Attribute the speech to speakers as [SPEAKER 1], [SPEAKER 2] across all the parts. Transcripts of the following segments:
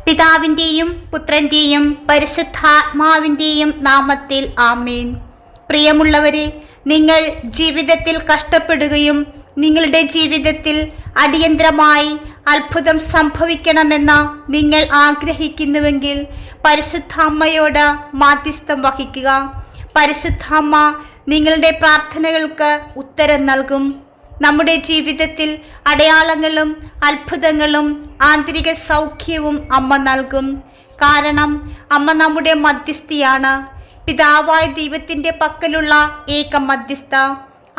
[SPEAKER 1] പിതാവിൻ്റെയും പുത്രൻ്റെയും പരിശുദ്ധാത്മാവിൻ്റെയും നാമത്തിൽ ആമേൻ. പ്രിയമുള്ളവരെ, നിങ്ങൾ ജീവിതത്തിൽ കഷ്ടപ്പെടുകയും നിങ്ങളുടെ ജീവിതത്തിൽ അടിയന്തരമായി അത്ഭുതം സംഭവിക്കണമെന്ന് നിങ്ങൾ ആഗ്രഹിക്കുന്നുവെങ്കിൽ പരിശുദ്ധ അമ്മയോട് മാധ്യസ്ഥം വഹിക്കുക. പരിശുദ്ധ അമ്മ നിങ്ങളുടെ പ്രാർത്ഥനകൾക്ക് ഉത്തരം നൽകും. നമ്മുടെ ജീവിതത്തിൽ അടയാളങ്ങളും അത്ഭുതങ്ങളും ആന്തരിക സൗഖ്യവും അമ്മ നൽകും. കാരണം അമ്മ നമ്മുടെ മധ്യസ്ഥയാണ്, പിതാവായ ദൈവത്തിൻ്റെ പക്കലുള്ള ഏക മധ്യസ്ഥ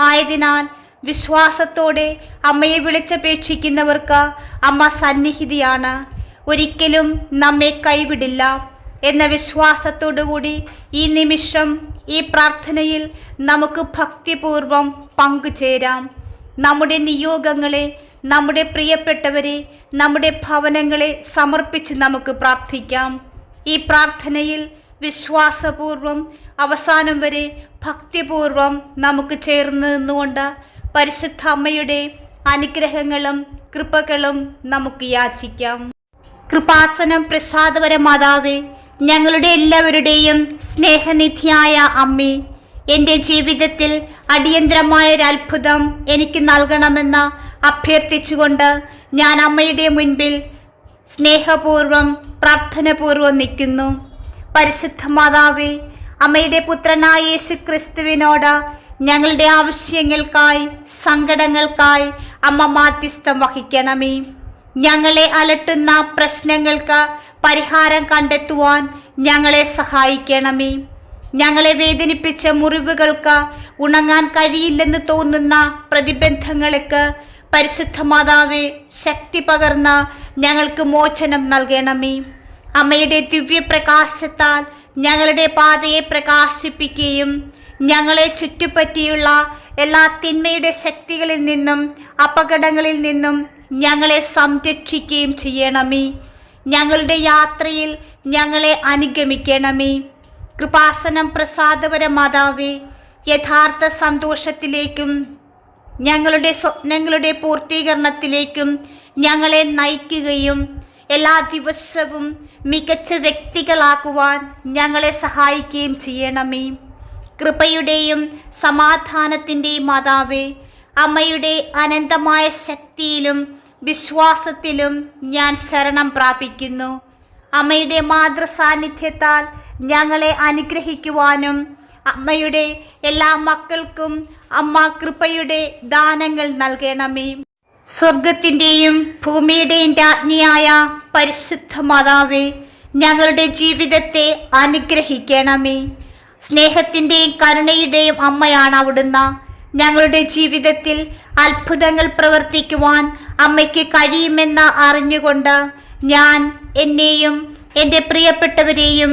[SPEAKER 1] ആയതിനാൽ വിശ്വാസത്തോടെ അമ്മയെ വിളിച്ചപേക്ഷിക്കുന്നവർക്ക് അമ്മ സന്നിഹിതയാണ്, ഒരിക്കലും നമ്മെ കൈവിടില്ല എന്ന വിശ്വാസത്തോടുകൂടി ഈ നിമിഷം ഈ പ്രാർത്ഥനയിൽ നമുക്ക് ഭക്തിപൂർവം പങ്കുചേരാം. നമ്മുടെ നിയോഗങ്ങളെ, നമ്മുടെ പ്രിയപ്പെട്ടവരെ, നമ്മുടെ ഭവനങ്ങളെ സമർപ്പിച്ച് നമുക്ക് പ്രാർത്ഥിക്കാം. ഈ പ്രാർത്ഥനയിൽ വിശ്വാസപൂർവം അവസാനം വരെ ഭക്തിപൂർവം നമുക്ക് ചേർന്ന് നിന്നുകൊണ്ട് പരിശുദ്ധ അമ്മയുടെ അനുഗ്രഹങ്ങളും കൃപകളും നമുക്ക് യാചിക്കാം. കൃപാസനം പ്രസാദപര മാതാവേ, ഞങ്ങളുടെ എല്ലാവരുടെയും സ്നേഹനിധിയായ അമ്മേ, എൻ്റെ ജീവിതത്തിൽ അടിയന്തരമായൊരത്ഭുതം എനിക്ക് നൽകണമെന്ന് അഭ്യർത്ഥിച്ചുകൊണ്ട് ഞാൻ അമ്മയുടെ മുൻപിൽ സ്നേഹപൂർവം പ്രാർത്ഥനപൂർവം നിൽക്കുന്നു. പരിശുദ്ധ മാതാവേ, അമ്മയുടെ പുത്രനായ യേശു ക്രിസ്തുവിനോട് ഞങ്ങളുടെ ആവശ്യങ്ങൾക്കായി സങ്കടങ്ങൾക്കായി അമ്മ മാധ്യസ്ഥം വഹിക്കണമേ. ഞങ്ങളെ അലട്ടുന്ന പ്രശ്നങ്ങൾക്ക് പരിഹാരം കണ്ടെത്തുവാൻ ഞങ്ങളെ സഹായിക്കണമേ. ഞങ്ങളെ വേദനിപ്പിച്ച മുറിവുകൾക്ക് ഉണങ്ങാൻ കഴിയില്ലെന്ന് തോന്നുന്ന പ്രതിബന്ധങ്ങൾക്ക് പരിശുദ്ധ മാതാവേ ശക്തി പകർന്ന് ഞങ്ങൾക്ക് മോചനം നൽകണമേ. അമ്മയുടെ ദിവ്യപ്രകാശത്താൽ ഞങ്ങളുടെ പാതയെ പ്രകാശിപ്പിക്കുകയും ഞങ്ങളെ ചുറ്റുപറ്റിയുള്ള എല്ലാ തിന്മയുടെ ശക്തികളിൽ നിന്നും അപകടങ്ങളിൽ നിന്നും ഞങ്ങളെ സംരക്ഷിക്കുകയും ചെയ്യണമേ. ഞങ്ങളുടെ യാത്രയിൽ ഞങ്ങളെ അനുഗമിക്കണമേ. കൃപാസനം പ്രസാദപര മാതാവേ, യഥാർത്ഥ സന്തോഷത്തിലേക്കും ഞങ്ങളുടെ സ്വപ്നങ്ങളുടെ പൂർത്തീകരണത്തിലേക്കും ഞങ്ങളെ നയിക്കുകയും എല്ലാ ദിവസവും മികച്ച വ്യക്തികളാക്കുവാൻ ഞങ്ങളെ സഹായിക്കുകയും ചെയ്യണമേ. കൃപയുടെയും സമാധാനത്തിൻ്റെയും മാതാവേ, അമ്മയുടെ അനന്തമായ ശക്തിയിലും വിശ്വാസത്തിലും ഞാൻ ശരണം പ്രാപിക്കുന്നു. അമ്മയുടെ മാതൃസാന്നിധ്യത്താൽ ഞങ്ങളെ അനുഗ്രഹിക്കുവാനും അമ്മയുടെ എല്ലാ മക്കൾക്കും അമ്മ കൃപയുടെ ദാനങ്ങൾ നൽകണമേ. സ്വർഗത്തിൻ്റെയും ഭൂമിയുടെയും രാജ്ഞിയായ പരിശുദ്ധ മാതാവേ, ഞങ്ങളുടെ ജീവിതത്തെ അനുഗ്രഹിക്കണമേ. സ്നേഹത്തിൻ്റെയും കരുണയുടെയും അമ്മയാണ് അവിടുന്ന്. ഞങ്ങളുടെ ജീവിതത്തിൽ അത്ഭുതങ്ങൾ പ്രവർത്തിക്കുവാൻ അമ്മയ്ക്ക് കഴിയുമെന്ന് അറിഞ്ഞുകൊണ്ട് ഞാൻ എന്നെയും എൻ്റെ പ്രിയപ്പെട്ടവരെയും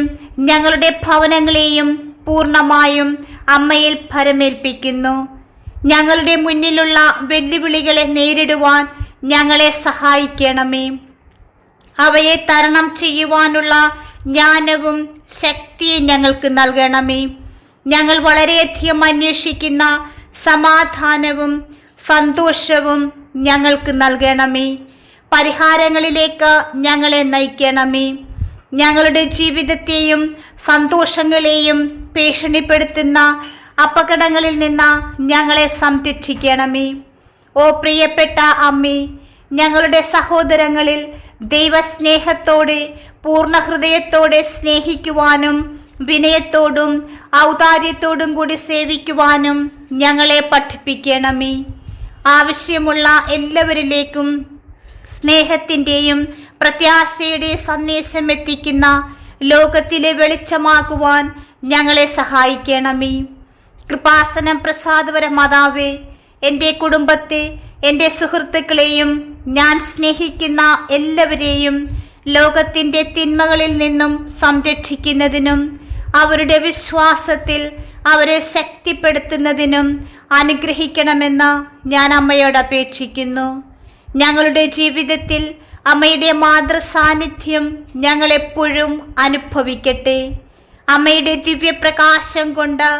[SPEAKER 1] ഞങ്ങളുടെ ഭവനങ്ങളെയും പൂർണ്ണമായും അമ്മയിൽ ഭരമേൽപ്പിക്കുന്നു. ഞങ്ങളുടെ മുന്നിലുള്ള വെല്ലുവിളികളെ നേരിടുവാൻ ഞങ്ങളെ സഹായിക്കണമേ. അവയെ തരണം ചെയ്യുവാനുള്ള ജ്ഞാനവും ശക്തിയും ഞങ്ങൾക്ക് നൽകണമേ. ഞങ്ങൾ വളരെയധികം അന്വേഷിക്കുന്ന സമാധാനവും സന്തോഷവും ഞങ്ങൾക്ക് നൽകണമേ. പരിഹാരങ്ങളിലേക്ക് ഞങ്ങളെ നയിക്കണമേ. ഞങ്ങളുടെ ജീവിതത്തെയും സന്തോഷങ്ങളെയും ഭീഷണിപ്പെടുത്തുന്ന അപകടങ്ങളിൽ നിന്ന് ഞങ്ങളെ സംരക്ഷിക്കണമേ. ഓ പ്രിയപ്പെട്ട അമ്മേ, ഞങ്ങളുടെ സഹോദരങ്ങളിൽ ദൈവസ്നേഹത്തോടെ പൂർണ്ണ ഹൃദയത്തോടെ സ്നേഹിക്കുവാനും വിനയത്തോടും ഔദാര്യത്തോടും കൂടി സേവിക്കുവാനും ഞങ്ങളെ പഠിപ്പിക്കണമേ. ആവശ്യമുള്ള എല്ലാവരിലേക്കും സ്നേഹത്തിൻ്റെയും പ്രത്യാശയുടെ സന്ദേശം എത്തിക്കുന്ന ലോകത്തിലെ വെളിച്ചമാകുവാൻ ഞങ്ങളെ സഹായിക്കണമേ. കൃപാസനം പ്രസാദപര മാതാവേ, എൻ്റെ കുടുംബത്തെ, എൻ്റെ സുഹൃത്തുക്കളെയും ഞാൻ സ്നേഹിക്കുന്ന എല്ലാവരെയും ലോകത്തിൻ്റെ തിന്മകളിൽ നിന്നും സംരക്ഷിക്കുന്നതിനും അവരുടെ വിശ്വാസത്തിൽ അവരെ ശക്തിപ്പെടുത്തുന്നതിനും അനുഗ്രഹിക്കണമെന്ന് ഞാൻ അമ്മയോട് അപേക്ഷിക്കുന്നു. ഞങ്ങളുടെ ജീവിതത്തിൽ അമ്മയുടെ മാതൃസാന്നിധ്യം ഞങ്ങളെപ്പോഴും അനുഭവിക്കട്ടെ. അമ്മയുടെ ദിവ്യപ്രകാശം കൊണ്ട്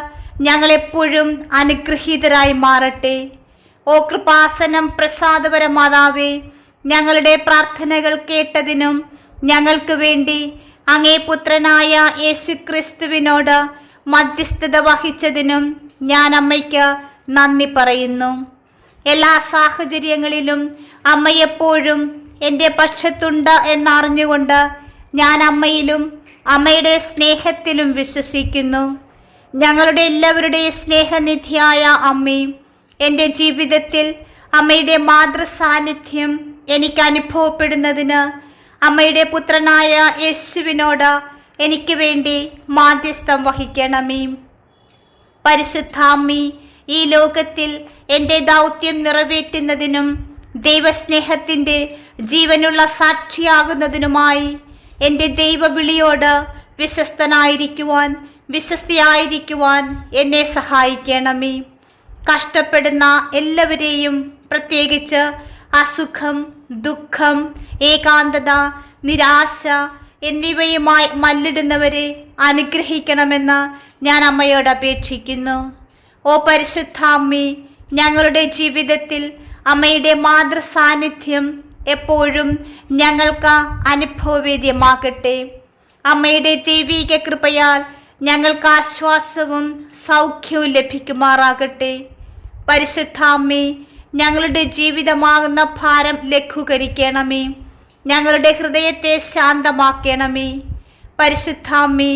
[SPEAKER 1] ഞങ്ങളെപ്പോഴും അനുഗ്രഹീതരായി മാറട്ടെ. ഓ കൃപാസനം പ്രസാദപര മാതാവേ, ഞങ്ങളുടെ പ്രാർത്ഥനകൾ കേട്ടതിനും ഞങ്ങൾക്ക് വേണ്ടി അങ്ങേ പുത്രനായ യേശുക്രിസ്തുവിനോട് മധ്യസ്ഥത വഹിച്ചതിനും ഞാൻ അമ്മയ്ക്ക് നന്ദി പറയുന്നു. എല്ലാ സാഹചര്യങ്ങളിലും അമ്മ എപ്പോഴും എൻ്റെ പക്ഷത്തുണ്ട് എന്നറിഞ്ഞുകൊണ്ട് ഞാൻ അമ്മയിലും അമ്മയുടെ സ്നേഹത്തിലും വിശ്വസിക്കുന്നു. ഞങ്ങളുടെ എല്ലാവരുടെയും സ്നേഹനിധിയായ അമ്മേ, എൻ്റെ ജീവിതത്തിൽ അമ്മയുടെ മാതൃസാന്നിധ്യം എനിക്ക് അനുഭവപ്പെടുന്നതിന് അമ്മയുടെ പുത്രനായ യേശുവിനോട് എനിക്ക് വേണ്ടി മാധ്യസ്ഥം വഹിക്കണമേ. പരിശുദ്ധാമ്മി, ഈ ലോകത്തിൽ എൻ്റെ ദൗത്യം നിറവേറ്റുന്നതിനും ദൈവസ്നേഹത്തിൻ്റെ ജീവനുള്ള സാക്ഷിയാകുന്നതിനുമായി എൻ്റെ ദൈവവിളിയോട് വിശ്വസ്തയായിരിക്കുവാൻ എന്നെ സഹായിക്കണമേ. കഷ്ടപ്പെടുന്ന എല്ലാവരെയും, പ്രത്യേകിച്ച് അസുഖം, ദുഃഖം, ഏകാന്തത, നിരാശ എന്നിവയുമായി മല്ലിടുന്നവരെ അനുഗ്രഹിക്കണമെന്ന് ഞാൻ അമ്മയോട് അപേക്ഷിക്കുന്നു. ഓ പരിശുദ്ധാമ്മേ, ഞങ്ങളുടെ ജീവിതത്തിൽ അമ്മയുടെ മാതൃസാന്നിധ്യം എപ്പോഴും ഞങ്ങൾക്ക് അനുഭവവേദ്യമാകട്ടെ. അമ്മയുടെ ദൈവീക കൃപയാൽ ഞങ്ങൾക്ക് ആശ്വാസവും സൗഖ്യവും ലഭിക്കുമാറാകട്ടെ. പരിശുദ്ധാമ്മേ, ഞങ്ങളുടെ ജീവിതമാകുന്ന ഭാരം ലഘൂകരിക്കണമേ. ഞങ്ങളുടെ ഹൃദയത്തെ ശാന്തമാക്കണമേ. പരിശുദ്ധാമ്മേ,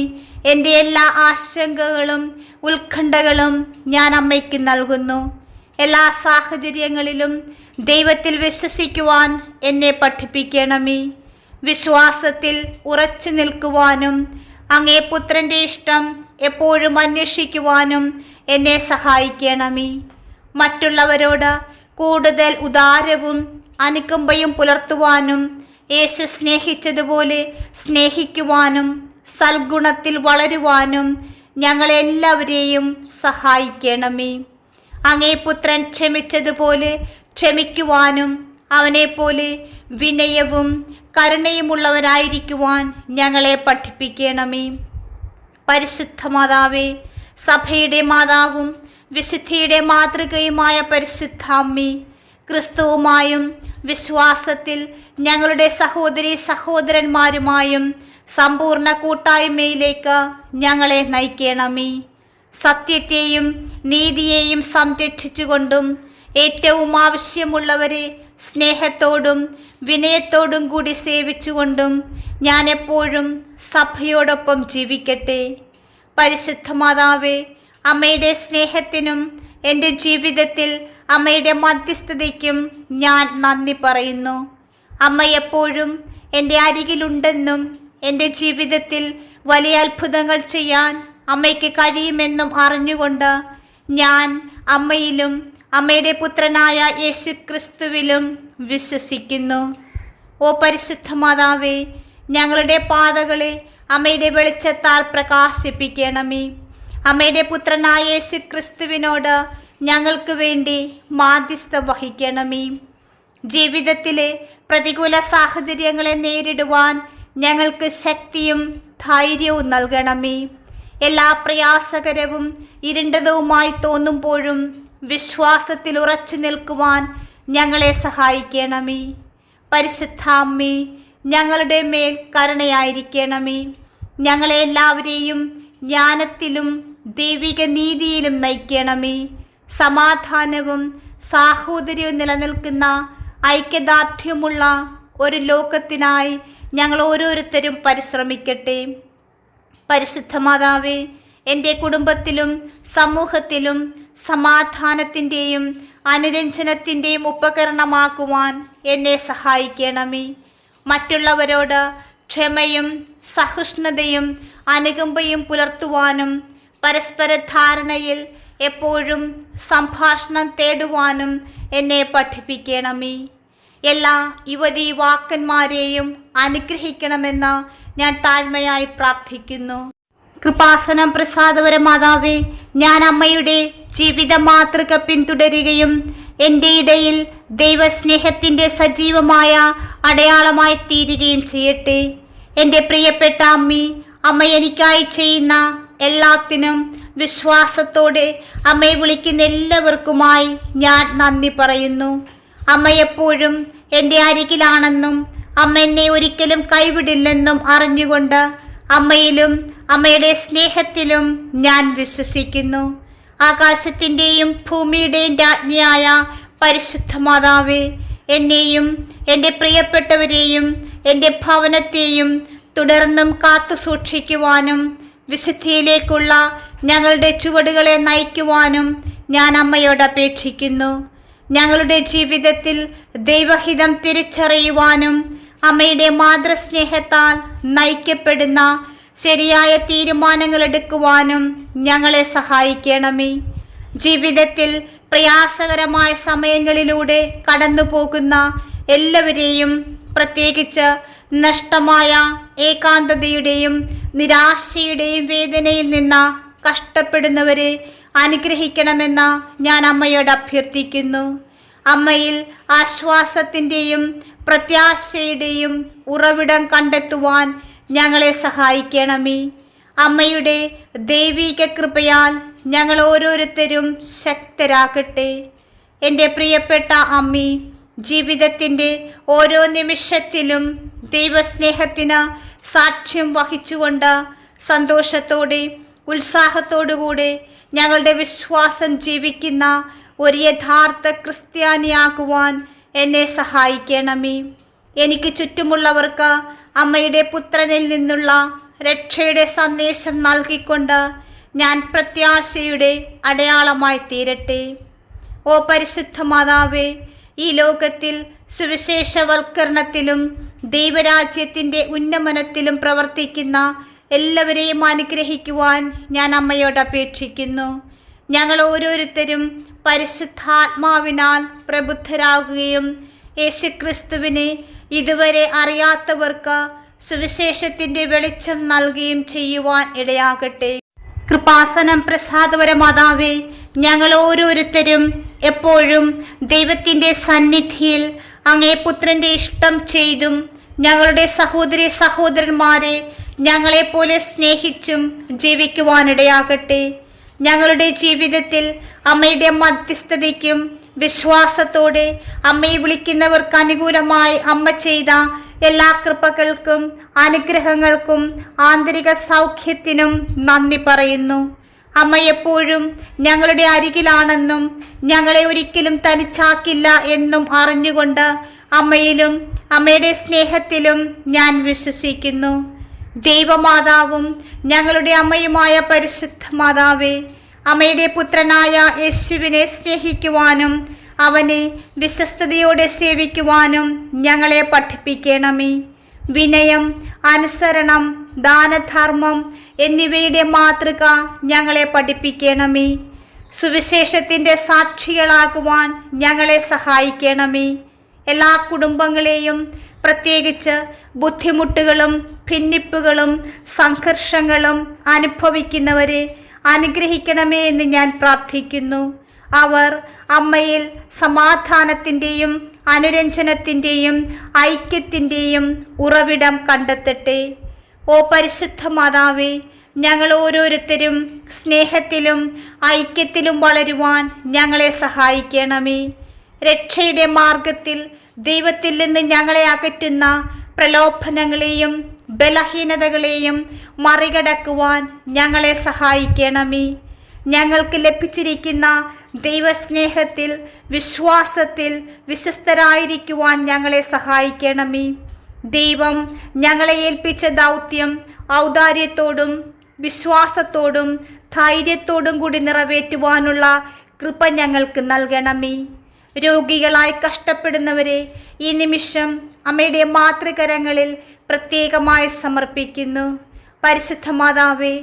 [SPEAKER 1] എൻ്റെ എല്ലാ ആശങ്കകളും ഉത്കണ്ഠകളും ഞാൻ അമ്മയ്ക്ക് നൽകുന്നു. എല്ലാ സാഹചര്യങ്ങളിലും ദൈവത്തിൽ വിശ്വസിക്കുവാൻ എന്നെ പഠിപ്പിക്കണമേ. വിശ്വാസത്തിൽ ഉറച്ചു നിൽക്കുവാനും അങ്ങേ പുത്രൻ്റെ ഇഷ്ടം എപ്പോഴും അന്വേഷിക്കുവാനും എന്നെ സഹായിക്കണമേ. മറ്റുള്ളവരോട് കൂടുതൽ ഉദാരവും അനുകമ്പയും പുലർത്തുവാനും യേശു സ്നേഹിച്ചതുപോലെ സ്നേഹിക്കുവാനും സൽഗുണത്തിൽ വളരുവാനും ഞങ്ങളെല്ലാവരെയും സഹായിക്കണമേ. അങ്ങേ പുത്രൻ ക്ഷമിച്ചതുപോലെ ക്ഷമിക്കുവാനും അവനെപ്പോലെ വിനയവും കരുണയുമുള്ളവരായിരിക്കുവാൻ ഞങ്ങളെ പഠിപ്പിക്കണമേ. പരിശുദ്ധ മാതാവേ, സഭയുടെ മാതാവും വിശുദ്ധിയുടെ മാതൃകയുമായ പരിശുദ്ധാമ്മേ, ക്രിസ്തുവുമായും വിശ്വാസത്തിൽ ഞങ്ങളുടെ സഹോദരി സഹോദരന്മാരുമായും സമ്പൂർണ്ണ കൂട്ടായ്മയിലേക്ക് ഞങ്ങളെ നയിക്കണമേ. സത്യത്തെയും നീതിയെയും സംരക്ഷിച്ചുകൊണ്ടും ഏറ്റവും ആവശ്യമുള്ളവരെ സ്നേഹത്തോടും വിനയത്തോടും കൂടി സേവിച്ചുകൊണ്ടും ഞാൻ എപ്പോഴും സഭയോടൊപ്പം ജീവിക്കട്ടെ. പരിശുദ്ധ മാതാവേ, അമ്മയുടെ സ്നേഹത്തിനും എൻ്റെ ജീവിതത്തിൽ അമ്മയുടെ മധ്യസ്ഥതയ്ക്കും ഞാൻ നന്ദി പറയുന്നു. അമ്മ എപ്പോഴും എൻ്റെ അരികിലുണ്ടെന്നും എൻ്റെ ജീവിതത്തിൽ വലിയ അത്ഭുതങ്ങൾ ചെയ്യാൻ അമ്മയ്ക്ക് കഴിയുമെന്നും അറിഞ്ഞുകൊണ്ട് ഞാൻ അമ്മയിലും അമ്മയുടെ പുത്രനായ യേശുക്രിസ്തുവിലും വിശ്വസിക്കുന്നു. ഓ പരിശുദ്ധ മാതാവേ, ഞങ്ങളുടെ പാതകളെ അമ്മയുടെ വെളിച്ചത്താൽ പ്രകാശിപ്പിക്കണമേ. അമ്മയുടെ പുത്രനായ യേശുക്രിസ്തുവിനോട് ഞങ്ങൾക്ക് വേണ്ടി മാധ്യസ്ഥം വഹിക്കണമേ. ജീവിതത്തിലെ പ്രതികൂല സാഹചര്യങ്ങളെ നേരിടുവാൻ ഞങ്ങൾക്ക് ശക്തിയും ധൈര്യവും നൽകണമേ. എല്ലാ പ്രയാസകരവും ഇരുണ്ടതുമായി തോന്നുമ്പോഴും വിശ്വാസത്തിൽ ഉറച്ചു നിൽക്കുവാൻ ഞങ്ങളെ സഹായിക്കണമേ. പരിശുദ്ധാമ്മേ, ഞങ്ങളുടെ മേൽ കരുണയായിരിക്കണമേ. ഞങ്ങളെ എല്ലാവരെയും ജ്ഞാനത്തിലും ദൈവിക നീതിയിലും നയിക്കണമേ. സമാധാനവും സാഹോദര്യവും നിലനിൽക്കുന്ന ഐക്യദാർഢ്യമുള്ള ഒരു ലോകത്തിനായി ഞങ്ങൾ ഓരോരുത്തരും പരിശ്രമിക്കട്ടെ. പരിശുദ്ധ മാതാവേ, എൻ്റെ കുടുംബത്തിലും സമൂഹത്തിലും സമാധാനത്തിൻ്റെയും അനുരഞ്ജനത്തിൻ്റെയും ഉപകരണമാക്കുവാൻ എന്നെ സഹായിക്കണമേ. മറ്റുള്ളവരോട് ക്ഷമയും സഹിഷ്ണുതയും അനുകമ്പയും പുലർത്തുവാനും പരസ്പര ധാരണയിൽ എപ്പോഴും സംഭാഷണം തേടുവാനും എന്നെ പഠിപ്പിക്കണമേ. എല്ലാ യുവതീ യുവാക്കന്മാരെയും അനുഗ്രഹിക്കണമെന്ന് ഞാൻ താഴ്മയായി പ്രാർത്ഥിക്കുന്നു. കൃപാസനം പ്രസാദപര മാതാവേ, ഞാൻ അമ്മയുടെ ജീവിത മാതൃക പിന്തുടരുകയും എൻ്റെ ഇടയിൽ ദൈവസ്നേഹത്തിൻ്റെ സജീവമായ അടയാളമായി തീരുകയും ചെയ്യട്ടെ. എൻ്റെ പ്രിയപ്പെട്ട അമ്മ എനിക്കായി ചെയ്യുന്ന എല്ലാത്തിനും വിശ്വാസത്തോടെ അമ്മയെ വിളിക്കുന്ന എല്ലാവർക്കുമായി ഞാൻ നന്ദി പറയുന്നു. അമ്മ എപ്പോഴും എൻ്റെ അരികിലാണെന്നും അമ്മ എന്നെ ഒരിക്കലും കൈവിടില്ലെന്നും അറിഞ്ഞുകൊണ്ട് അമ്മയിലും അമ്മയുടെ സ്നേഹത്തിലും ഞാൻ വിശ്വസിക്കുന്നു. ആകാശത്തിൻ്റെയും ഭൂമിയുടെയും രാജ്ഞിയായ പരിശുദ്ധ മാതാവേ, എന്നെയും എൻ്റെ പ്രിയപ്പെട്ടവരെയും എൻ്റെ ഭവനത്തെയും തുടർന്നും കാത്തു സൂക്ഷിക്കുവാനും വിശുദ്ധിയിലേക്കുള്ള ഞങ്ങളുടെ ചുവടുകളെ നയിക്കുവാനും ഞാൻ അമ്മയോട് അപേക്ഷിക്കുന്നു. ഞങ്ങളുടെ ജീവിതത്തിൽ ദൈവഹിതം തിരിച്ചറിയുവാനും അമ്മയുടെ മാതൃസ്നേഹത്താൽ നയിക്കപ്പെടുന്ന ശരിയായ തീരുമാനങ്ങൾ എടുക്കുവാനും ഞങ്ങളെ സഹായിക്കണമേ. ജീവിതത്തിൽ പ്രയാസകരമായ സമയങ്ങളിലൂടെ കടന്നു പോകുന്ന എല്ലാവരെയും, പ്രത്യേകിച്ച് നഷ്ടമായ ഏകാന്തതയുടെയും നിരാശയുടെയും വേദനയിൽ നിന്ന് കഷ്ടപ്പെടുന്നവരെ അനുഗ്രഹിക്കണമെന്ന് ഞാൻ അമ്മയോട് അഭ്യർത്ഥിക്കുന്നു. അമ്മയിൽ ആശ്വാസത്തിൻ്റെയും പ്രത്യാശയുടെയും ഉറവിടം കണ്ടെത്തുവാൻ ഞങ്ങളെ സഹായിക്കണമേ. അമ്മയുടെ ദൈവിക കൃപയാൽ ഞങ്ങൾ ഓരോരുത്തരും ശക്തരാകട്ടെ. എൻ്റെ പ്രിയപ്പെട്ട അമ്മി, ജീവിതത്തിൻ്റെ ഓരോ നിമിഷത്തിലും ദൈവസ്നേഹത്തിന് സാക്ഷ്യം വഹിച്ചുകൊണ്ട് സന്തോഷത്തോടെ ഉത്സാഹത്തോടുകൂടെ ഞങ്ങളുടെ വിശ്വാസം ജീവിക്കുന്ന ഒരു യഥാർത്ഥ ക്രിസ്ത്യാനിയാകുവാൻ എന്നെ സഹായിക്കണമേ. എനിക്ക് ചുറ്റുമുള്ളവർക്ക് അമ്മയുടെ പുത്രനിൽ നിന്നുള്ള രക്ഷയുടെ സന്ദേശം നൽകിക്കൊണ്ട് ഞാൻ പ്രത്യാശയുടെ അടയാളമായി തീരട്ടെ. ഓ പരിശുദ്ധ മാതാവേ, ഈ ലോകത്തിൽ സുവിശേഷവൽക്കരണത്തിലും ദൈവരാജ്യത്തിൻ്റെ ഉന്നമനത്തിലും പ്രവർത്തിക്കുന്ന എല്ലാവരെയും അനുഗ്രഹിക്കുവാൻ ഞാൻ അമ്മയോട് അപേക്ഷിക്കുന്നു. ഞങ്ങൾ ഓരോരുത്തരും പരിശുദ്ധാത്മാവിനാൽ പ്രബുദ്ധരാകുകയും യേശുക്രിസ്തുവിനെ ഇതുവരെ അറിയാത്തവർക്ക് സുവിശേഷത്തിൻ്റെ വെളിച്ചം നൽകുകയും ചെയ്യുവാൻ ഇടയാകട്ടെ. കൃപാസനം പ്രസാദപര മാതാവേ, ഞങ്ങൾ ഓരോരുത്തരും എപ്പോഴും ദൈവത്തിൻ്റെ സന്നിധിയിൽ അങ്ങേ പുത്രൻ്റെ ഇഷ്ടം ചെയ്തും ഞങ്ങളുടെ സഹോദരി സഹോദരന്മാരെ ഞങ്ങളെപ്പോലെ സ്നേഹിച്ചും ജീവിക്കുവാനിടയാകട്ടെ. ഞങ്ങളുടെ ജീവിതത്തിൽ അമ്മയുടെ മധ്യസ്ഥതയ്ക്കും വിശ്വാസത്തോടെ അമ്മയെ വിളിക്കുന്നവർക്ക് അനുകൂലമായി അമ്മ ചെയ്ത എല്ലാ കൃപകൾക്കും അനുഗ്രഹങ്ങൾക്കും ആന്തരിക സൗഖ്യത്തിനും നന്ദി പറയുന്നു. അമ്മ എപ്പോഴും ഞങ്ങളുടെ അരികിലാണെന്നും ഞങ്ങളെ ഒരിക്കലും തനിച്ചാക്കില്ല എന്നും അറിഞ്ഞുകൊണ്ട് അമ്മയിലും അമ്മയുടെ സ്നേഹത്തിലും ഞാൻ വിശ്വസിക്കുന്നു. ദൈവമാതാവും ഞങ്ങളുടെ അമ്മയുമായ പരിശുദ്ധ മാതാവേ, അമ്മയുടെ പുത്രനായ യേശുവിനെ സ്നേഹിക്കുവാനും അവനെ വിശ്വസ്തയോടെ സേവിക്കുവാനും ഞങ്ങളെ പഠിപ്പിക്കണമേ. വിനയം, അനുസരണം, ദാനധർമ്മം എന്നിവയുടെ മാതൃക ഞങ്ങളെ പഠിപ്പിക്കണമേ. സുവിശേഷത്തിൻ്റെ സാക്ഷികളാകുവാൻ ഞങ്ങളെ സഹായിക്കണമേ. എല്ലാ കുടുംബങ്ങളെയും, പ്രത്യേകിച്ച് ബുദ്ധിമുട്ടുകളും ഭിന്നിപ്പുകളും സംഘർഷങ്ങളും അനുഭവിക്കുന്നവരെ അനുഗ്രഹിക്കണമേ എന്ന് ഞാൻ പ്രാർത്ഥിക്കുന്നു. അവർ അമ്മയിൽ സമാധാനത്തിൻ്റെയും അനുരഞ്ജനത്തിൻ്റെയും ഐക്യത്തിൻ്റെയും ഉറവിടം കണ്ടെത്തട്ടെ. ഓ പരിശുദ്ധ മാതാവേ, ഞങ്ങൾ ഓരോരുത്തരും സ്നേഹത്തിലും ഐക്യത്തിലും വളരുവാൻ ഞങ്ങളെ സഹായിക്കണമേ. രക്ഷയുടെ മാർഗത്തിൽ ദൈവത്തിൽ നിന്ന് ഞങ്ങളെ അകറ്റുന്ന പ്രലോഭനങ്ങളെയും ബലഹീനതകളെയും മറികടക്കുവാൻ ഞങ്ങളെ സഹായിക്കണമേ. ഞങ്ങൾക്ക് ലഭിച്ചിരിക്കുന്ന ദൈവസ്നേഹത്തിൽ വിശ്വാസത്തിൽ വിശ്വസ്തരായിരിക്കുവാൻ ഞങ്ങളെ സഹായിക്കണമേ. ദൈവം ഞങ്ങളെ ഏൽപ്പിച്ച ദൗത്യം ഔദാര്യത്തോടും വിശ്വാസത്തോടും ധൈര്യത്തോടും കൂടി നിറവേറ്റുവാനുള്ള കൃപ ഞങ്ങൾക്ക് നൽകണമേ. രോഗികളായി കഷ്ടപ്പെടുന്നവരെ ഈ നിമിഷം അമ്മയുടെ മാതൃകരങ്ങളിൽ പ്രത്യേകമായി സമർപ്പിക്കുന്നു. പരിശുദ്ധ മാതാവേ,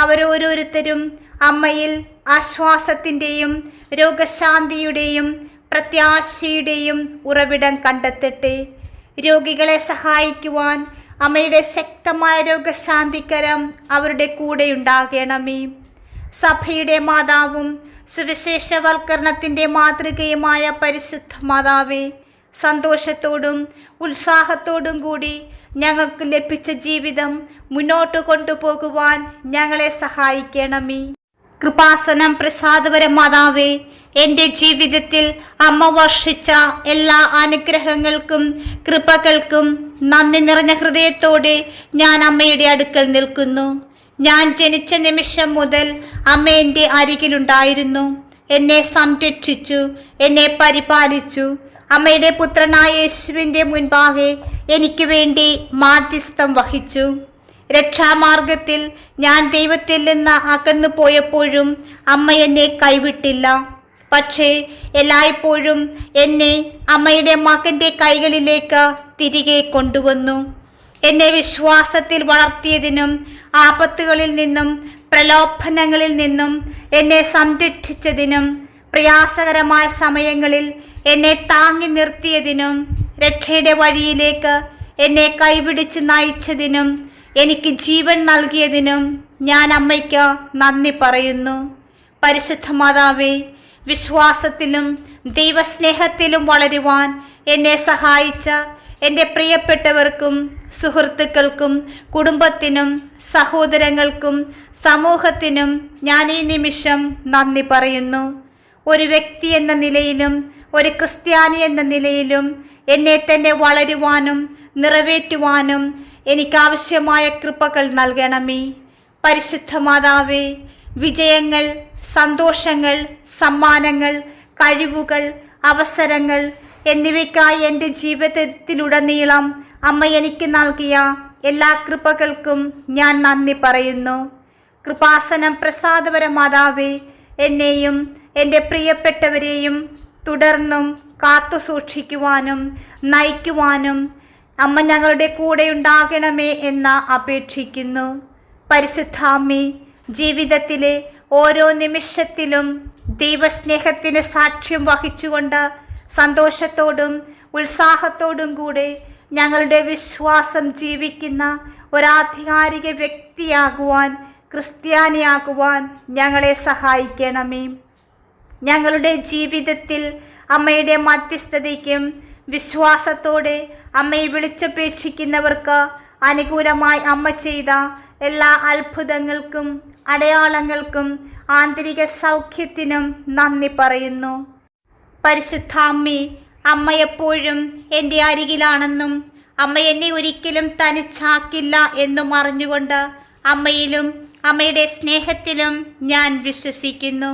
[SPEAKER 1] അവരോരോരുത്തരും അമ്മയിൽ ആശ്വാസത്തിൻ്റെയും രോഗശാന്തിയുടെയും പ്രത്യാശയുടെയും ഉറവിടം കണ്ടെത്തട്ടെ. രോഗികളെ സഹായിക്കുവാൻ അമ്മയുടെ ശക്തമായ രോഗശാന്തിക്കരം അവരുടെ കൂടെയുണ്ടാകണമേ. സഭയുടെ മാതാവും സുവിശേഷവൽക്കരണത്തിൻ്റെ മാതൃകയുമായ പരിശുദ്ധ മാതാവേ, സന്തോഷത്തോടും ഉത്സാഹത്തോടും കൂടി ഞങ്ങൾക്ക് ലഭിച്ച ജീവിതം മുന്നോട്ട് കൊണ്ടുപോകുവാൻ ഞങ്ങളെ സഹായിക്കണമേ. കൃപാസനം പ്രസാദപര മാതാവേ, എൻ്റെ ജീവിതത്തിൽ അമ്മ വർഷിച്ച എല്ലാ അനുഗ്രഹങ്ങൾക്കും കൃപകൾക്കും നന്ദി നിറഞ്ഞ ഹൃദയത്തോടെ ഞാൻ അമ്മയുടെ അടുക്കൽ നിൽക്കുന്നു. ഞാൻ ജനിച്ച നിമിഷം മുതൽ അമ്മ എൻ്റെ അരികിലുണ്ടായിരുന്നു. എന്നെ സംരക്ഷിച്ചു, എന്നെ പരിപാലിച്ചു. അമ്മയുടെ പുത്രനായ യേശുവിൻ്റെ മുൻപാകെ എനിക്ക് വേണ്ടി മാധ്യസ്ഥം വഹിച്ചു. രക്ഷാമാർഗത്തിൽ ഞാൻ ദൈവത്തിൽ നിന്ന് അകന്നു പോയപ്പോഴും അമ്മ എന്നെ കൈവിട്ടില്ല. പക്ഷേ എല്ലായ്പ്പോഴും എന്നെ അമ്മയുടെ മകൻ്റെ കൈകളിലേക്ക് തിരികെ കൊണ്ടുവന്നു. എന്നെ വിശ്വാസത്തിൽ വളർത്തിയതിനും ആപത്തുകളിൽ നിന്നും പ്രലോഭനങ്ങളിൽ നിന്നും എന്നെ സംരക്ഷിച്ചതിനും പ്രയാസകരമായ സമയങ്ങളിൽ എന്നെ താങ്ങി നിർത്തിയതിനും രക്ഷയുടെ വഴിയിലേക്ക് എന്നെ കൈപിടിച്ച് നയിച്ചതിനും എനിക്ക് ജീവൻ നൽകിയതിനും ഞാൻ അമ്മയ്ക്ക് നന്ദി പറയുന്നു. പരിശുദ്ധ മാതാവേ, വിശ്വാസത്തിലും ദൈവസ്നേഹത്തിലും വളരുവാൻ എന്നെ സഹായിച്ച എൻ്റെ പ്രിയപ്പെട്ടവർക്കും സുഹൃത്തുക്കൾക്കും കുടുംബത്തിനും സഹോദരങ്ങൾക്കും സമൂഹത്തിനും ഞാൻ ഈ നിമിഷം നന്ദി പറയുന്നു. ഒരു വ്യക്തി എന്ന നിലയിലും ഒരു ക്രിസ്ത്യാനി എന്ന നിലയിലും എന്നെ തന്നെ വളരുവാനും നിറവേറ്റുവാനും എനിക്കാവശ്യമായ കൃപകൾ നൽകണമേ. പരിശുദ്ധ മാതാവേ, വിജയങ്ങൾ, സന്തോഷങ്ങൾ, സമ്മാനങ്ങൾ, കഴിവുകൾ, അവസരങ്ങൾ എന്നിവയ്ക്കായി എൻ്റെ ജീവിതത്തിലുടനീളം അമ്മ എനിക്ക് നൽകിയ എല്ലാ കൃപകൾക്കും ഞാൻ നന്ദി പറയുന്നു. കൃപാസനം പ്രസാദപര മാതാവേ, എന്നെയും എൻ്റെ പ്രിയപ്പെട്ടവരെയും തുടർന്നും കാത്തു സൂക്ഷിക്കുവാനും നയിക്കുവാനും അമ്മ ഞങ്ങളുടെ കൂടെ ഉണ്ടാകണമേ എന്ന് അപേക്ഷിക്കുന്നു. പരിശുദ്ധാമ്മേ, ജീവിതത്തിലെ ഓരോ നിമിഷത്തിലും ദൈവസ്നേഹത്തിന് സാക്ഷ്യം വഹിച്ചുകൊണ്ട് സന്തോഷത്തോടും ഉത്സാഹത്തോടും കൂടെ ഞങ്ങളുടെ വിശ്വാസം ജീവിക്കുന്ന ഒരാധികാരിക വ്യക്തിയാകുവാൻ, ക്രിസ്ത്യാനിയാകുവാൻ ഞങ്ങളെ സഹായിക്കണമേ. ഞങ്ങളുടെ ജീവിതത്തിൽ അമ്മയുടെ മധ്യസ്ഥതയ്ക്കും വിശ്വാസത്തോടെ അമ്മയെ വിളിച്ചപേക്ഷിക്കുന്നവർക്ക് അനുകൂലമായി അമ്മ ചെയ്ത എല്ലാ അത്ഭുതങ്ങൾക്കും അടയാളങ്ങൾക്കും ആന്തരിക സൗഖ്യത്തിനും നന്ദി പറയുന്നു. പരിശുദ്ധാമ്മേ, അമ്മ എപ്പോഴും എൻ്റെ അരികിലാണെന്നും അമ്മ എന്നെ ഒരിക്കലും തനിച്ചാക്കില്ല എന്നും അറിഞ്ഞുകൊണ്ട് അമ്മയിലും അമ്മയുടെ സ്നേഹത്തിലും ഞാൻ വിശ്വസിക്കുന്നു.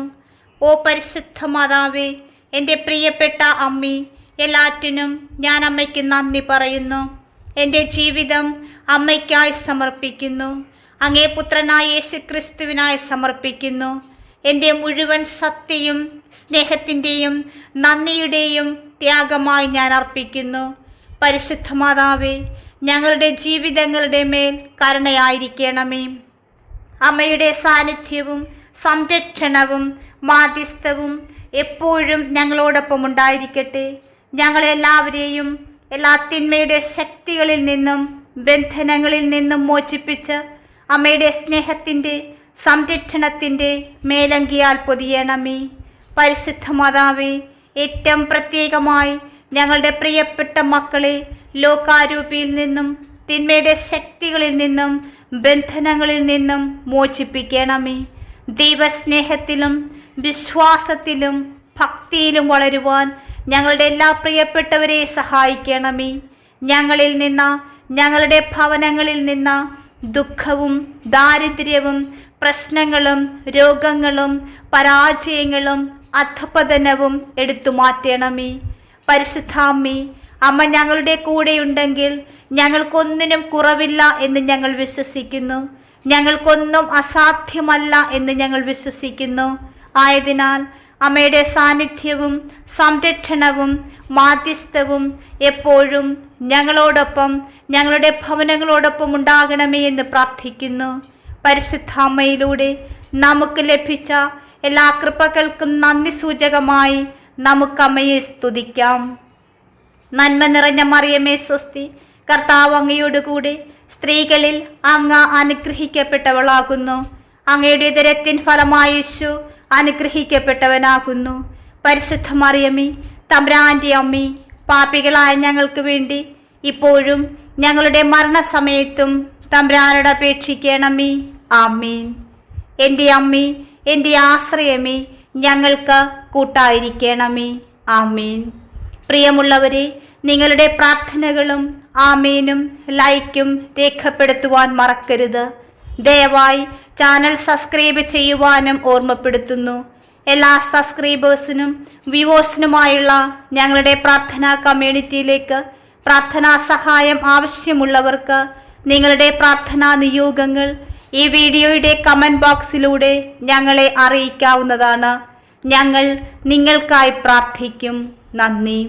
[SPEAKER 1] ഓ പരിശുദ്ധ മാതാവേ, എൻ്റെ പ്രിയപ്പെട്ട അമ്മേ, എല്ലാറ്റിനും ഞാൻ അമ്മയ്ക്ക് നന്ദി പറയുന്നു. എൻ്റെ ജീവിതം അമ്മയ്ക്കായി സമർപ്പിക്കുന്നു. അങ്ങേ പുത്രനായ യേശുക്രിസ്തുവിനായി സമർപ്പിക്കുന്നു. എൻ്റെ മുഴുവൻ സത്യവും സ്നേഹത്തിൻ്റെയും നന്ദിയുടെയും ത്യാഗമായി ഞാൻ അർപ്പിക്കുന്നു. പരിശുദ്ധ മാതാവേ, ഞങ്ങളുടെ ജീവിതങ്ങളുടെ മേൽ കരുണയായിരിക്കണമേ. അമ്മയുടെ സാന്നിധ്യവും സംരക്ഷണവും മാധ്യസ്ഥവും എപ്പോഴും ഞങ്ങളോടൊപ്പം ഉണ്ടായിരിക്കട്ടെ. ഞങ്ങളെല്ലാവരെയും എല്ലാ തിന്മയുടെ ശക്തികളിൽ നിന്നും ബന്ധനങ്ങളിൽ നിന്നും മോചിപ്പിച്ച് അമ്മയുടെ സ്നേഹത്തിൻ്റെ സംരക്ഷണത്തിൻ്റെ മേലങ്കിയാൽ പൊതിയണമേ. പരിശുദ്ധ മാതാവേ, ഏറ്റവും പ്രത്യേകമായി ഞങ്ങളുടെ പ്രിയപ്പെട്ട മക്കളെ ലോകാരൂപിയിൽ നിന്നും തിന്മയുടെ ശക്തികളിൽ നിന്നും ബന്ധനങ്ങളിൽ നിന്നും മോചിപ്പിക്കണമേ. ദൈവസ്നേഹത്തിലും വിശ്വാസത്തിലും ഭക്തിയിലും വളരുവാൻ ഞങ്ങളുടെ എല്ലാ പ്രിയപ്പെട്ടവരെ സഹായിക്കണമേ. ഞങ്ങളിൽ നിന്ന്, ഞങ്ങളുടെ ഭവനങ്ങളിൽ നിന്ന് ദുഃഖവും ദാരിദ്ര്യവും പ്രശ്നങ്ങളും രോഗങ്ങളും പരാജയങ്ങളും അധപതനവും എടുത്തു മാറ്റണമേ. പരിശുദ്ധാമ്മേ, അമ്മ ഞങ്ങളുടെ കൂടെയുണ്ടെങ്കിൽ ഞങ്ങൾക്കൊന്നിനും കുറവില്ല എന്ന് ഞങ്ങൾ വിശ്വസിക്കുന്നു. ഞങ്ങൾക്കൊന്നും അസാധ്യമല്ല എന്ന് ഞങ്ങൾ വിശ്വസിക്കുന്നു. ആയതിനാൽ അമ്മയുടെ സാന്നിധ്യവും സംരക്ഷണവും മാധ്യസ്ഥവും എപ്പോഴും ഞങ്ങളോടൊപ്പം, ഞങ്ങളുടെ ഭവനങ്ങളോടൊപ്പം ഉണ്ടാകണമേ എന്ന് പ്രാർത്ഥിക്കുന്നു. പരിശുദ്ധ അമ്മയിലൂടെ നമുക്ക് ലഭിച്ച എല്ലാ കൃപകൾക്കും നന്ദി സൂചകമായി നമുക്ക് അമ്മയെ സ്തുതിക്കാം. നന്മ നിറഞ്ഞ മറിയമേ സ്വസ്തി, കർത്താവ് അങ്ങയോടുകൂടെ സ്ത്രീകളിൽ അങ്ങ് അനുഗ്രഹിക്കപ്പെട്ടവളാകുന്നു. അങ്ങയുടെ ഉദരത്തിൻ ഫലമായ യേശു അനുഗ്രഹിക്കപ്പെട്ടവനാകുന്നു. പരിശുദ്ധ മറിയമേ, തമ്പുരാന്റെ അമ്മേ, പാപികളായ ഞങ്ങൾക്ക് വേണ്ടി ഇപ്പോഴും ഞങ്ങളുടെ മരണസമയത്തും തമ്പുരാനോട് അപേക്ഷിക്കണമേ. ആമേൻ. എൻ്റെ അമ്മേ, എൻ്റെ ആശ്രയമേ, ഞങ്ങൾക്ക് കൂട്ടായിരിക്കണമേ. ആമേൻ. പ്രിയമുള്ളവരെ, നിങ്ങളുടെ പ്രാർത്ഥനകളും ആമേനും ലൈക്കും രേഖപ്പെടുത്തുവാൻ മറക്കരുത്. ദയവായി ചാനൽ സബ്സ്ക്രൈബ് ചെയ്യുവാനും ഓർമ്മപ്പെടുത്തുന്നു. എല്ലാ സബ്സ്ക്രൈബേഴ്സിനും വ്യൂവേഴ്സിനുമായുള്ള ഞങ്ങളുടെ പ്രാർത്ഥനാ കമ്മ്യൂണിറ്റിയിലേക്ക് പ്രാർത്ഥനാ സഹായം ആവശ്യമുള്ളവർക്ക് നിങ്ങളുടെ പ്രാർത്ഥനാ നിയോഗങ്ങൾ ഈ വീഡിയോയുടെ കമൻറ്റ് ബോക്സിലൂടെ ഞങ്ങളെ അറിയിക്കാവുന്നതാണ്. ഞങ്ങൾ നിങ്ങൾക്കായി പ്രാർത്ഥിക്കും. നന്ദി.